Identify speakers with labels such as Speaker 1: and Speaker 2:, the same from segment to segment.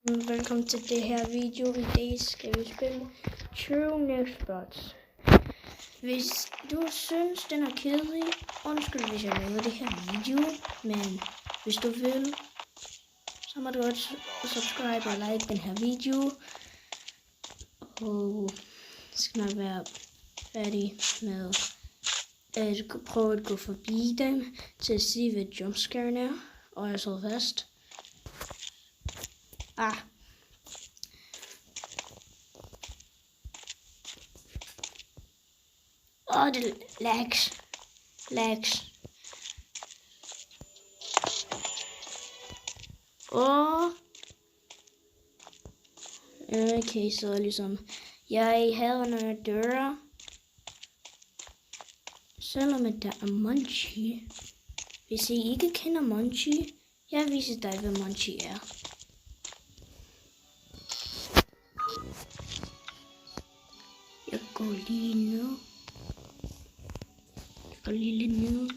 Speaker 1: Velkommen til det her video. I dag skal vi spille True Nextbots. Hvis du synes den er kedelig, undskyld hvis jeg laver det her video, men hvis du vil, så må du godt subscribe og like den her video. Og jeg skal nok være færdig med at prøve at gå forbi dem til at se hvad jumpscaren er. Og jeg så fast. Det lags. Okay, så ligesom jeg havde nogle døre. Selvom der er Munchie. Hvis I ikke kender Munchie, jeg viser dig hvad Munchie er. Jeg går lige ned. Og lige lidt ned.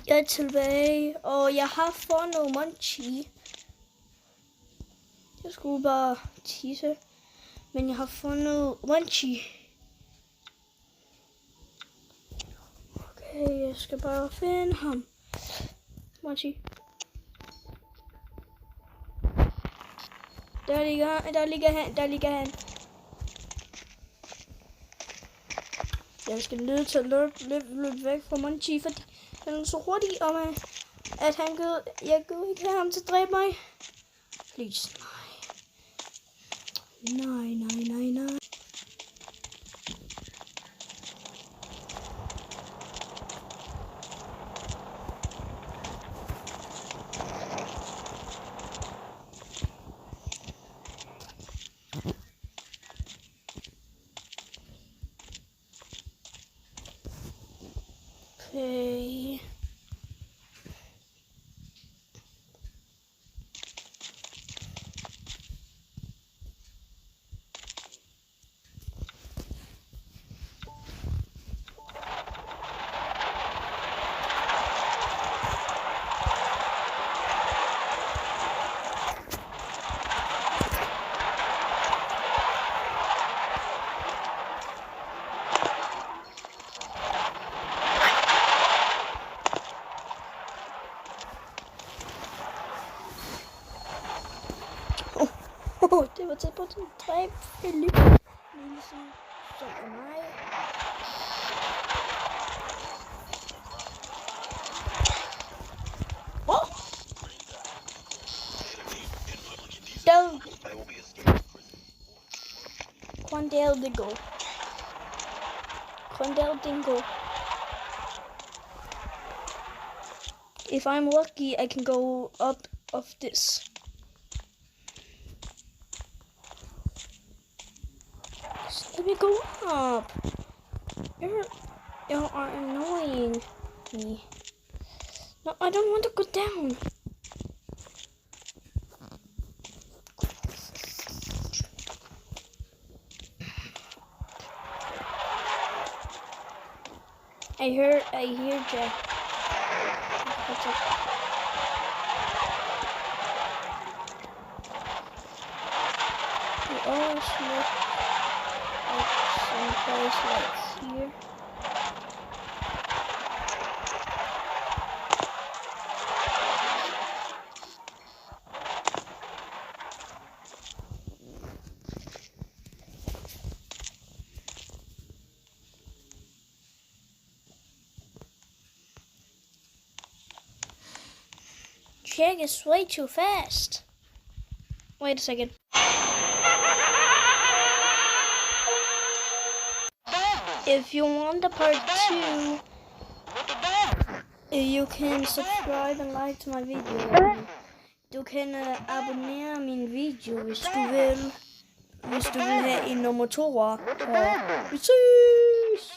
Speaker 1: Jeg er tilbage, og jeg har fundet Munchie. Jeg skulle bare tisse, men jeg har fundet Munchie. Okay, jeg skal bare finde ham. Munchie. Der ligger han. Jeg skal nødt til at løbe væk fra Munchie, fordi han er så hurtig om at jeg kan ikke have ham til at dræbe mig. Please, nej. Okay. Det var tæt på at dræbe Philip. Ligesom som mig. Quandale Dingo. If I'm lucky, I can go up of this. Let me go up. You are annoying me. No, I don't want to go down. I hear Jack. What's up? We always look someplace like here. Jack is way too fast. Wait a second. If you want the part 2, you can subscribe and like to my video. Du kan abonnere min video, hvis du vil. Hvis du vil have en nummer 2'er. Vi ses!